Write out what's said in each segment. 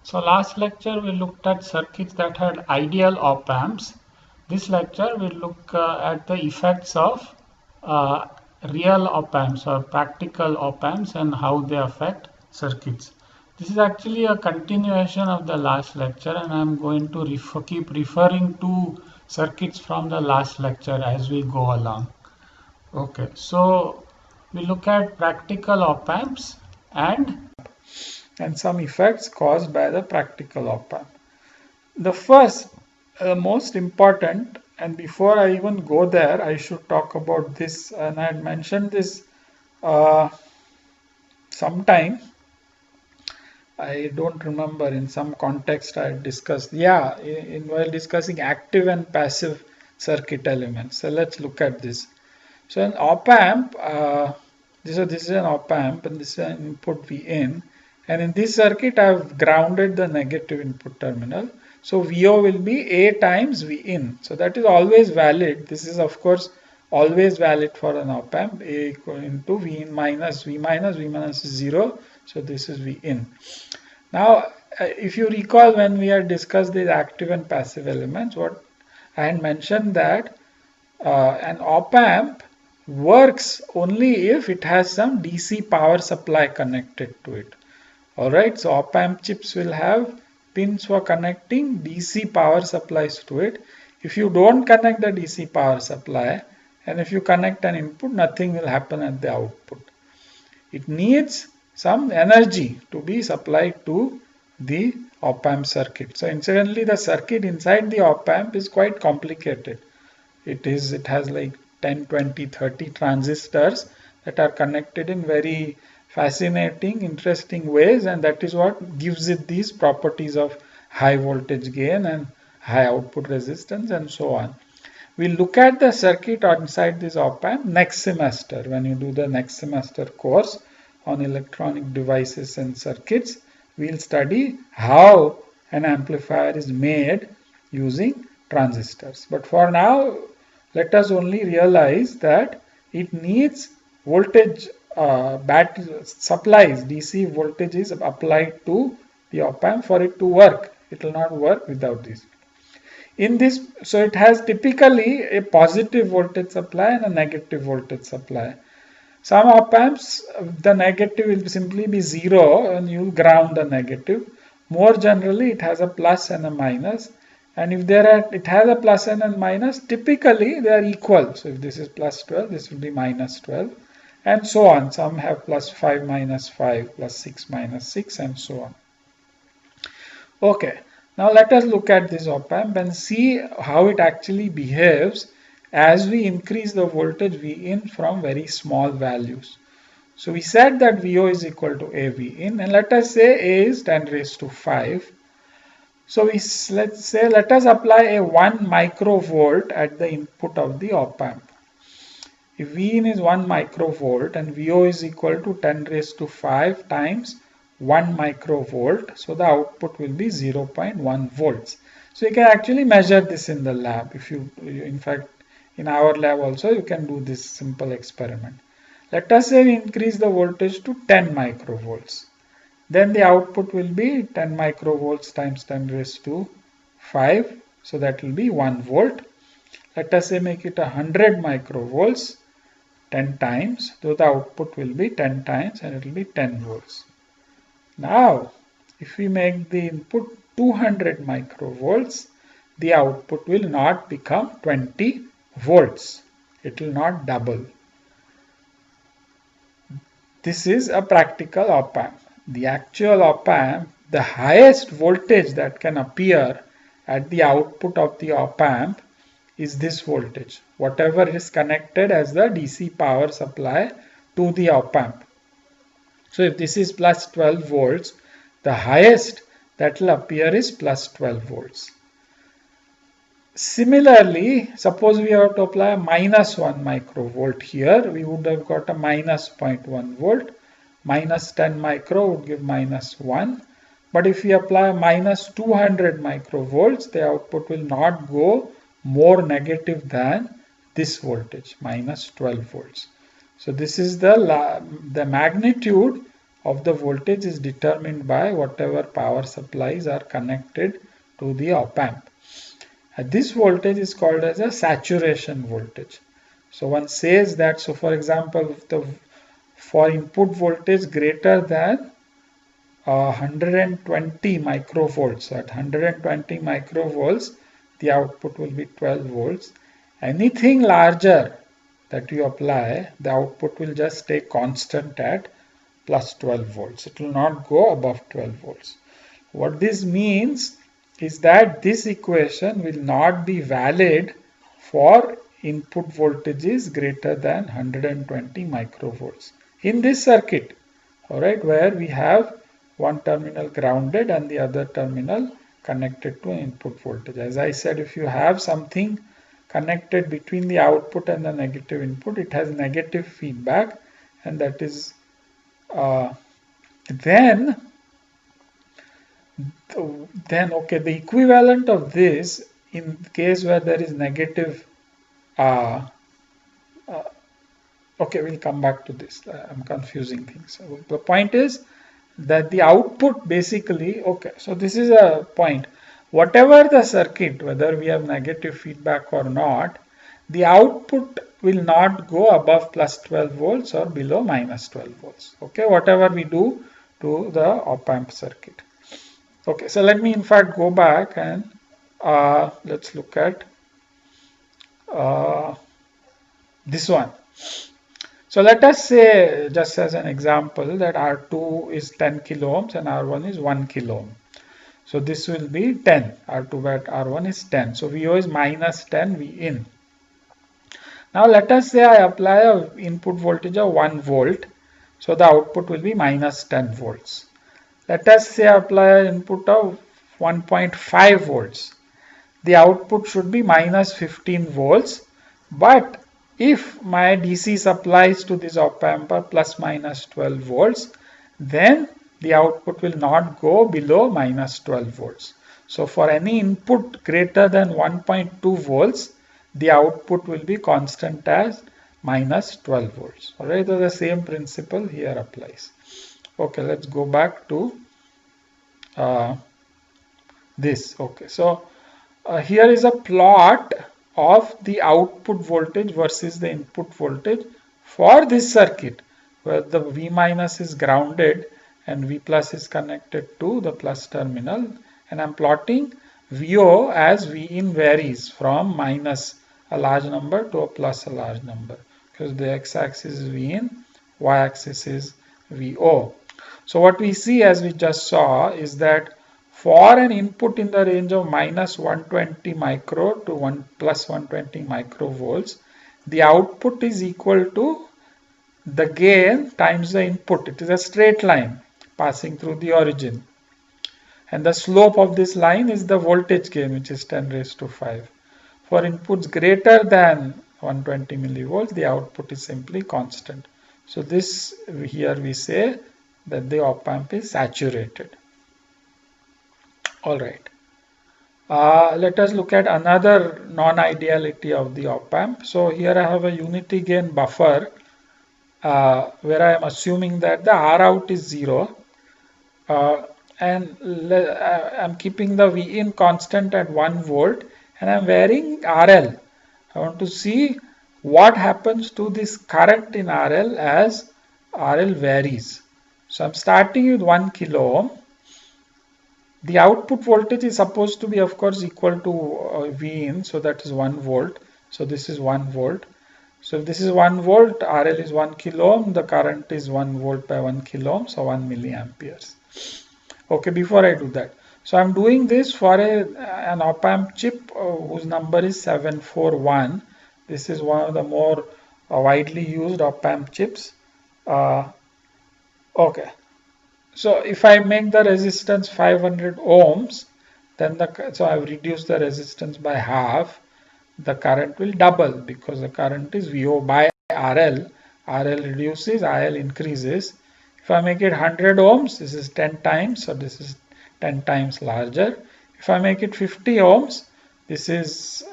So last lecture we looked at circuits that had ideal op amps. This lecture we look at the effects of uh, real op amps or practical op amps and how they affect circuits. This is actually a continuation of the last lecture, and I am going to keep referring to circuits from the last lecture as we go along. Okay, so we look at practical op amps and some effects caused by the practical op amp. The first, most important, and before I even go there, I should talk about this, and I had mentioned this uh, sometime. I don't remember, in some context I discussed, while discussing active and passive circuit elements. So let's look at this. So an op amp, this is an op amp and this is an input V in, and in this circuit I have grounded the negative input terminal. So VO will be A times V in. So that is always valid. This is of course always valid for an op amp. A equal into V in minus V minus, V minus is 0. So this is V in. Now if you recall, when we had discussed these active and passive elements, what I had mentioned that an op amp works only if it has some DC power supply connected to it. Alright, so op amp chips will have pins for connecting DC power supplies to it. If you don't connect the DC power supply, and if you connect an input, nothing will happen at the output. It needs some energy to be supplied to the op amp circuit. So incidentally, the circuit inside the op amp is quite complicated. It has like 10, 20, 30 transistors that are connected in very fascinating, interesting ways, and that is what gives it these properties of high voltage gain and high output resistance and so on. We'll look at the circuit inside this op amp next semester. When you do the next semester course on electronic devices and circuits, we'll study how an amplifier is made using transistors. But for now, let us only realize that it needs voltage battery supplies. DC voltage is applied to the op amp for it to work. It will not work without this. In this, so it has typically a positive voltage supply and a negative voltage supply. Some op amps, the negative will simply be 0 and you ground the negative. More generally, it has a plus and a minus. And if it has a plus and a minus, typically they are equal. So if this is plus 12, this will be minus 12, and so on. Some have plus 5 minus 5, plus 6 minus 6, and so on. Okay, now let us look at this op amp and see how it actually behaves as we increase the voltage V in from very small values. So we said that VO is equal to AV in, and let us say A is 10 raised to 5. So let us apply a 1 microvolt at the input of the op amp. If V in is 1 microvolt and VO is equal to 10 raised to 5 times 1 microvolt, so the output will be 0.1 volts. So you can actually measure this in the lab. In fact, in our lab also you can do this simple experiment. Let us say we increase the voltage to 10 microvolts. Then the output will be 10 microvolts times 10 raised to 5. So that will be 1 volt. Let us say make it 100 microvolts 10 times. So the output will be 10 times and it will be 10 volts. Now, if we make the input 200 microvolts, the output will not become 20 volts. It will not double. This is a practical op amp. The actual op amp, the highest voltage that can appear at the output of the op amp is this voltage, whatever is connected as the DC power supply to the op amp. So if this is plus 12 volts, the highest that will appear is plus 12 volts. Similarly, suppose we have to apply a minus 1 microvolt here, we would have got a minus 0.1 volt. Minus 10 micro would give minus 1. But if we apply minus 200 microvolts, the output will not go more negative than this voltage, minus 12 volts. So this is the magnitude of the voltage is determined by whatever power supplies are connected to the op-amp. This voltage is called as a saturation voltage. So one says that, so for example, for input voltage greater than 120 microvolts, at 120 microvolts the output will be 12 volts. Anything larger that you apply, the output will just stay constant at plus 12 volts. It will not go above 12 volts. What this means is that this equation will not be valid for input voltages greater than 120 microvolts in this circuit, all right, where we have one terminal grounded and the other terminal connected to input voltage. As I said, if you have something connected between the output and the negative input, it has negative feedback, and that is then okay, the equivalent of this in case where there is negative okay, we'll come back to this. I'm confusing things. So the point is that the output basically, okay, so this is a point. Whatever the circuit, whether we have negative feedback or not, the output will not go above plus 12 volts or below minus 12 volts. Okay, whatever we do to the op-amp circuit. Okay, so let me in fact go back and let's look at this one. So let us say, just as an example, that R2 is 10 kilo ohms and R1 is 1 kilo ohm. So this will be 10. R2 at R1 is 10. So VO is minus 10 V in. Now let us say I apply a input voltage of 1 volt. So the output will be minus 10 volts. Let us say I apply an input of 1.5 volts. The output should be minus 15 volts. But if my DC supplies to this op-amp are plus minus 12 volts, then the output will not go below minus 12 volts. So for any input greater than 1.2 volts, the output will be constant as minus 12 volts. Alright, so the same principle here applies. Okay, let's go back to this. Okay, so here is a plot of the output voltage versus the input voltage for this circuit, where the V minus is grounded and V plus is connected to the plus terminal, and I'm plotting VO as V in varies from minus a large number to a plus a large number, because the x-axis is V in, y-axis is VO. So what we see, as we just saw, is that for an input in the range of minus 120 micro to plus 120 microvolts, the output is equal to the gain times the input. It is a straight line passing through the origin. And the slope of this line is the voltage gain, which is 10 raised to 5. For inputs greater than 120 millivolts, the output is simply constant. So this, here we say that the op-amp is saturated. All right. Let us look at another non-ideality of the op-amp. So here I have a unity gain buffer where I am assuming that the R out is 0 and I'm keeping the V in constant at 1 volt and I'm varying RL. I want to see what happens to this current in RL as RL varies. So I'm starting with 1 kilo ohm. The output voltage is supposed to be, of course, equal to V in, so that is 1 volt. So this is 1 volt. So if this is 1 volt, RL is 1 kilo ohm, the current is 1 volt by 1 kilo ohm, so 1 milliamperes. Okay, before I do that, so I'm doing this for an op-amp chip whose number is 741. This is one of the more widely used op-amp chips. Okay. So if I make the resistance 500 ohms, then so I've reduced the resistance by half. The current will double because the current is VO by RL. RL reduces, IL increases. If I make it 100 ohms, this is 10 times, so this is 10 times larger. If I make it 50 ohms, this is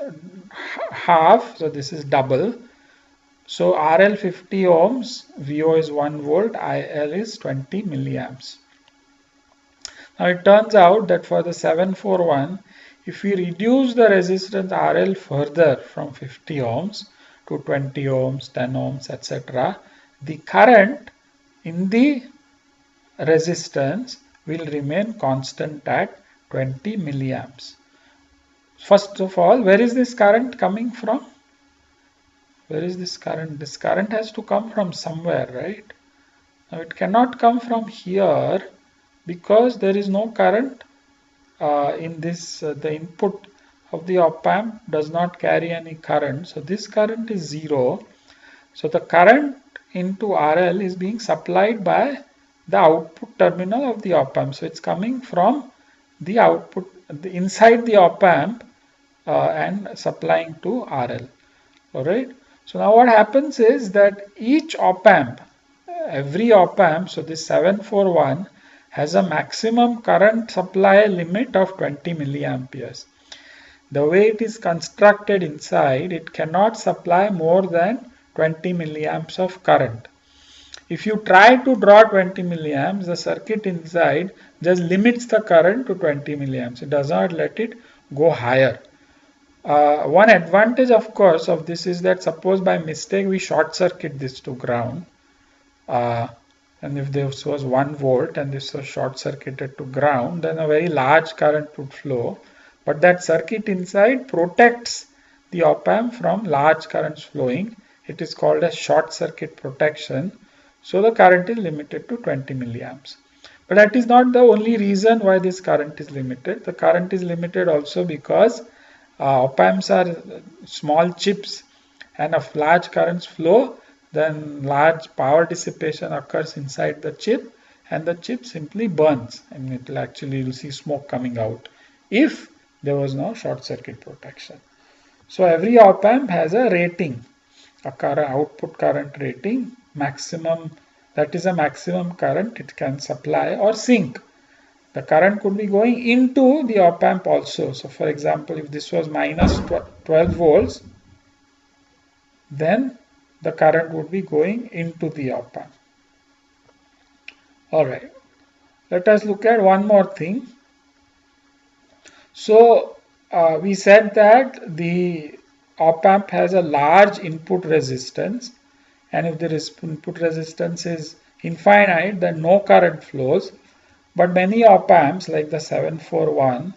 half, so this is double. So RL 50 ohms, VO is 1 volt, IL is 20 milliamps. Now it turns out that for the 741, if we reduce the resistance RL further from 50 ohms to 20 ohms, 10 ohms, etc., the current in the resistance will remain constant at 20 milliamps. First of all, where is this current coming from? Where is this current? This current has to come from somewhere, right? Now it cannot come from here because there is no current in this. The input of the op amp does not carry any current. So this current is 0. So the current into RL is being supplied by the output terminal of the op amp. So it's coming from the output inside the op amp and supplying to RL. Alright. So now what happens is that each op amp, every op amp, so this 741 has a maximum current supply limit of 20 milliamperes. The way it is constructed inside, it cannot supply more than 20 milliamps of current. If you try to draw 20 milliamps, the circuit inside just limits the current to 20 milliamps. It does not let it go higher. One advantage, of course, of this is that suppose by mistake we short circuit this to ground, and if this was 1 volt and this was short circuited to ground, then a very large current would flow. But that circuit inside protects the op amp from large currents flowing. It is called as short circuit protection. So the current is limited to 20 milliamps. But that is not the only reason why this current is limited. The current is limited also because op amps are small chips, and if large currents flow, then large power dissipation occurs inside the chip and the chip simply burns, and it will actually, you'll see smoke coming out if there was no short circuit protection. So every op amp has a rating, a current, output current rating, maximum, that is a maximum current it can supply or sink. The current could be going into the op amp also. So for example, if this was minus 12 volts, then the current would be going into the op amp. Alright, let us look at one more thing. So we said that the op amp has a large input resistance, and if the input resistance is infinite, then no current flows. But many op amps like the 741,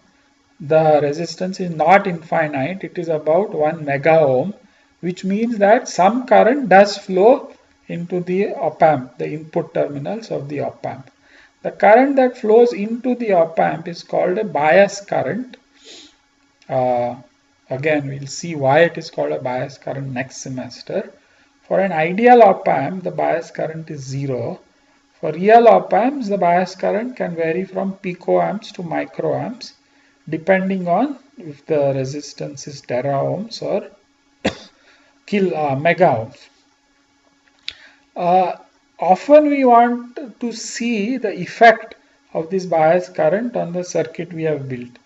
the resistance is not infinite, it is about 1 mega ohm, which means that some current does flow into the op amp, the input terminals of the op amp. The current that flows into the op amp is called a bias current. Again, we'll see why it is called a bias current next semester. For an ideal op amp, the bias current is 0. For real op amps, the bias current can vary from picoamps to microamps, depending on if the resistance is tera ohms or mega ohms. Often we want to see the effect of this bias current on the circuit we have built.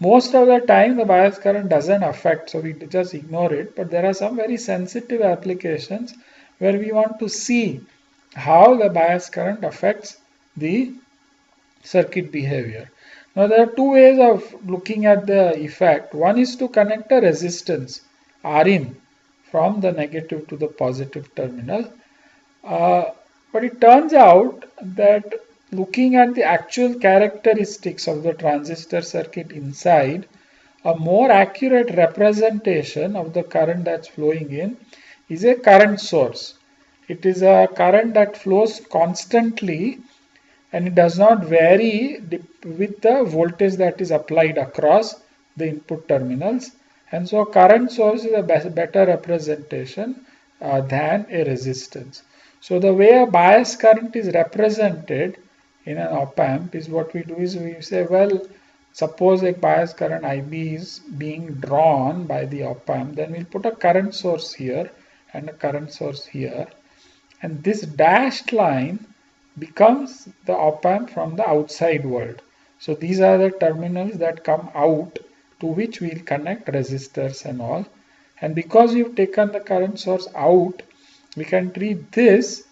Most of the time the bias current doesn't affect, so we just ignore it, but there are some very sensitive applications where we want to see how the bias current affects the circuit behavior. Now there are two ways of looking at the effect. One is to connect a resistance Rin from the negative to the positive terminal. But it turns out that looking at the actual characteristics of the transistor circuit inside, a more accurate representation of the current that's flowing in is a current source. It is a current that flows constantly and it does not vary with the voltage that is applied across the input terminals. And so a current source is a better representation than a resistance. So the way a bias current is represented in an op amp is what we do is we say, well, suppose a bias current IB is being drawn by the op amp, then we'll put a current source here and a current source here. And this dashed line becomes the op amp from the outside world. So these are the terminals that come out to which we'll connect resistors and all. And because you've taken the current source out, we can treat this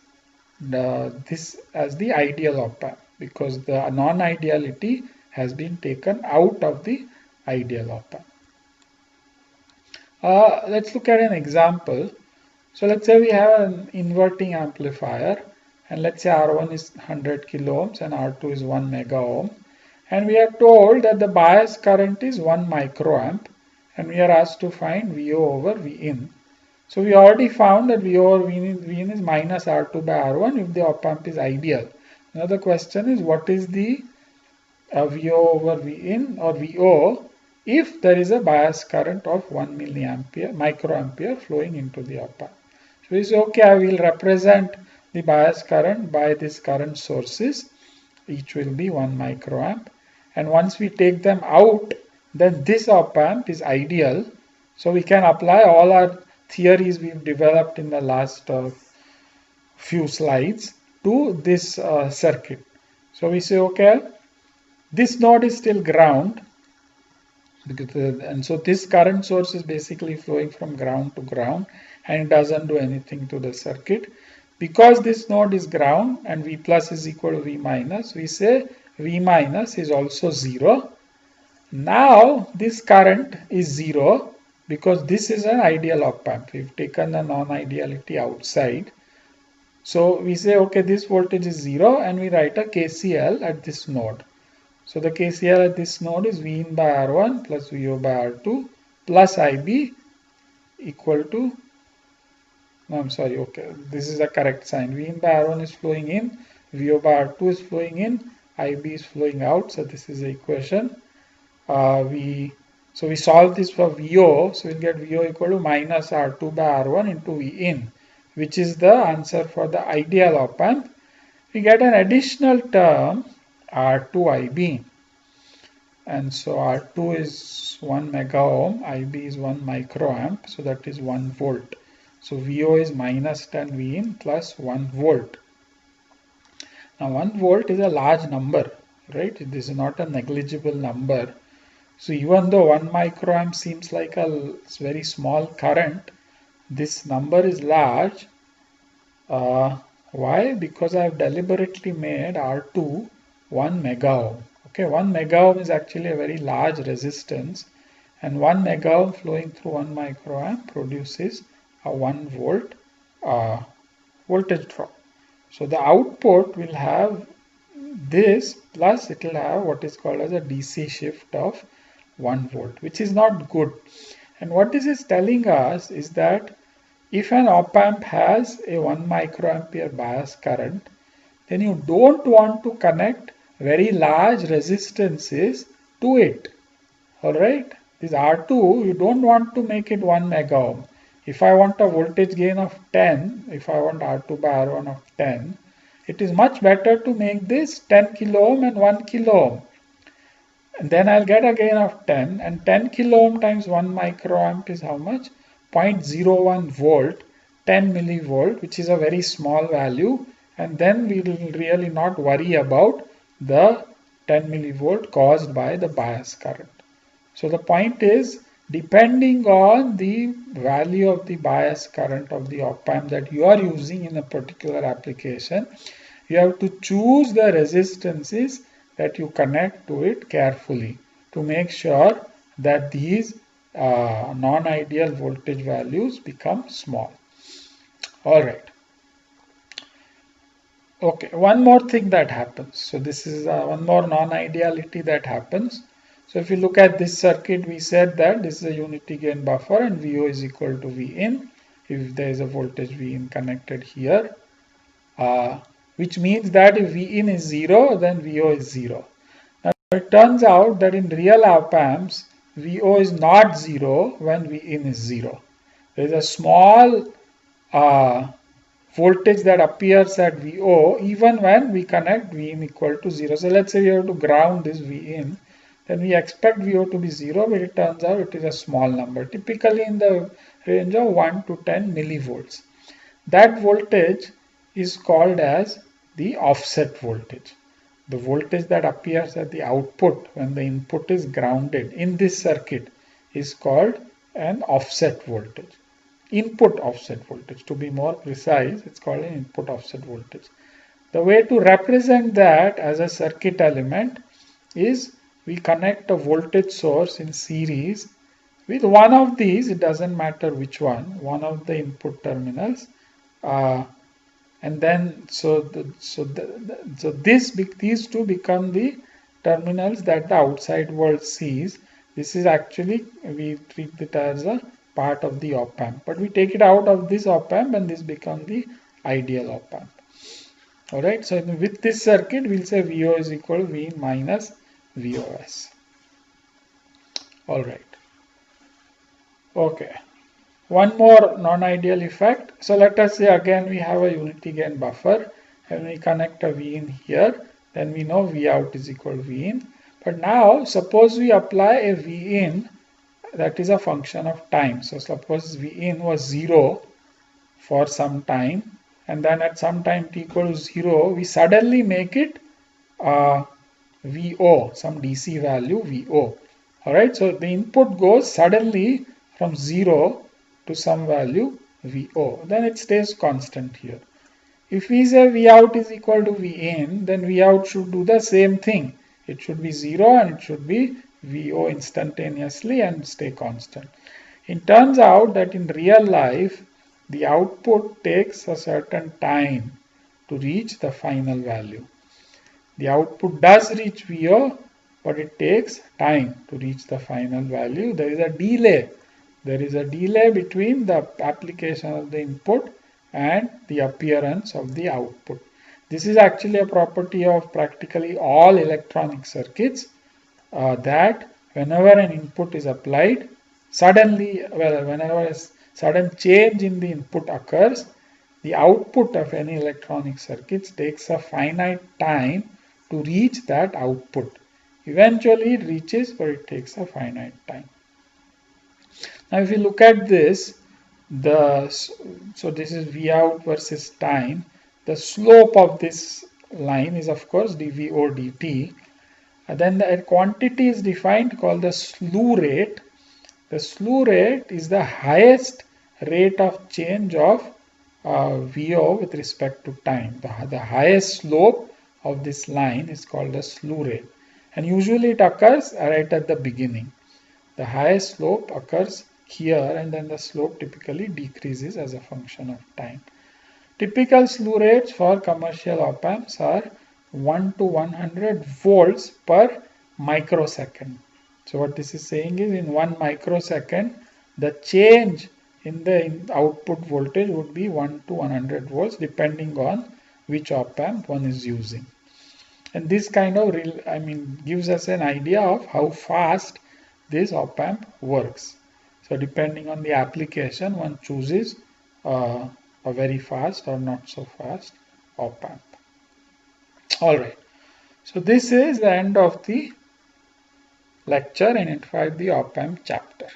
as the ideal op amp, because the non-ideality has been taken out of the ideal op amp. Let's look at an example. So let's say we have an inverting amplifier, and let's say R1 is 100 kilo ohms and R2 is 1 mega ohm, and we are told that the bias current is 1 microamp, and we are asked to find VO over Vin. So we already found that VO over Vin is minus R2 by R1 if the op amp is ideal. Now the question is, what is the VO over Vin or VO if there is a bias current of 1 microampere flowing into the op amp. So we say, okay, I will represent the bias current by these current sources. Each will be 1 microamp. And once we take them out, then this op amp is ideal. So we can apply all our theories we've developed in the last few slides to this circuit. So we say, okay, this node is still ground, and so this current source is basically flowing from ground to ground, and it doesn't do anything to the circuit. Because this node is ground and V plus is equal to V minus, we say V minus is also 0. Now this current is 0 because this is an ideal op amp. We've taken the non-ideality outside. So we say, okay, this voltage is 0, and we write a KCL at this node. So the KCL at this node is Vin by R1 plus VO by R2 plus IB equal to, no, I'm sorry, okay, this is the correct sign. Vin by R1 is flowing in, VO by R2 is flowing in, IB is flowing out. So this is the equation. So we solve this for VO, so we'll get VO equal to minus R2 by R1 into Vin, which is the answer for the ideal op amp. We get an additional term, R2IB, and so R2 is 1 mega ohm, IB is 1 microamp, so that is 1 volt. So VO is minus 10 Vin plus 1 volt. Now 1 volt is a large number, right? This is not a negligible number. So even though 1 microamp seems like a very small current, this number is large. Why? Because I have deliberately made R2 1 mega ohm. Okay, 1 mega ohm is actually a very large resistance, and 1 mega ohm flowing through 1 microamp produces a 1 volt voltage drop. So the output will have this, plus it will have what is called as a DC shift of 1 volt, which is not good. And what this is telling us is that if an op amp has a 1 microampere bias current, then you don't want to connect very large resistances to it. Alright, this R2, you don't want to make it 1 mega ohm. If I want a voltage gain of 10, if I want R2 by R1 of 10, it is much better to make this 10 kilo ohm and 1 kilo ohm. And then I'll get a gain of 10, and 10 kilo ohm times 1 microamp is how much? 0.01 volt, 10 millivolt, which is a very small value, and then we will really not worry about the 10 millivolt caused by the bias current. So the point is, depending on the value of the bias current of the op amp that you are using in a particular application, you have to choose the resistances that you connect to it carefully to make sure that these non-ideal voltage values become small. All right. Okay, one more thing that happens. So this is one more non-ideality that happens. So if you look at this circuit, we said that this is a unity gain buffer and VO is equal to Vin if there is a voltage Vin connected here, which means that if Vin is 0, then VO is 0. Now it turns out that in real op amps, VO is not 0 when Vin is 0. There is a small voltage that appears at VO even when we connect Vin equal to 0. So let's say we have to ground this Vin, then we expect VO to be 0, but it turns out it is a small number, typically in the range of 1 to 10 millivolts. That voltage is called as the offset voltage. The voltage that appears at the output when the input is grounded in this circuit is called an offset voltage. input offset voltage. To be more precise, it's called an input offset voltage. The way to represent that as a circuit element is we connect a voltage source in series with one of these, it doesn't matter which one of the input terminals, and then these two become the terminals that the outside world sees. This is actually, we treat it as a part of the op amp, but we take it out of this op amp and this becomes the ideal op amp. Alright, so with this circuit we'll say VO is equal to V minus VOS. Alright. Okay. One more non-ideal effect. So let us say again we have a unity gain buffer and we connect a V in here, then we know V out is equal to V in. But now suppose we apply a V in that is a function of time. So suppose V in was 0 for some time, and then at some time t equals 0, we suddenly make it VO, some DC value VO. Alright, so the input goes suddenly from 0 to some value VO, then it stays constant here. If we say V out is equal to V in, then V out should do the same thing. It should be 0 and it should be VO instantaneously and stay constant. It turns out that in real life, the output takes a certain time to reach the final value. The output does reach VO, but it takes time to reach the final value. There is a delay. There is a delay between the application of the input and the appearance of the output. This is actually a property of practically all electronic circuits, that whenever an input is applied, suddenly, whenever a sudden change in the input occurs, the output of any electronic circuits takes a finite time to reach that output. Eventually it reaches, but it takes a finite time. Now if you look at this, so this is V out versus time. The slope of this line is of course dV/or dt. And then the quantity is defined called the slew rate. The slew rate is the highest rate of change of VO with respect to time. The highest slope of this line is called the slew rate. And usually it occurs right at the beginning. The highest slope occurs here, and then the slope typically decreases as a function of time. Typical slew rates for commercial op amps are 1 to 100 volts per microsecond. So what this is saying is in 1 microsecond, the change in the output voltage would be 1 to 100 volts depending on which op amp one is using. And this kind of gives us an idea of how fast this op amp works. So depending on the application, one chooses a very fast or not so fast op amp. Alright, so this is the end of the lecture and in fact the op amp chapter.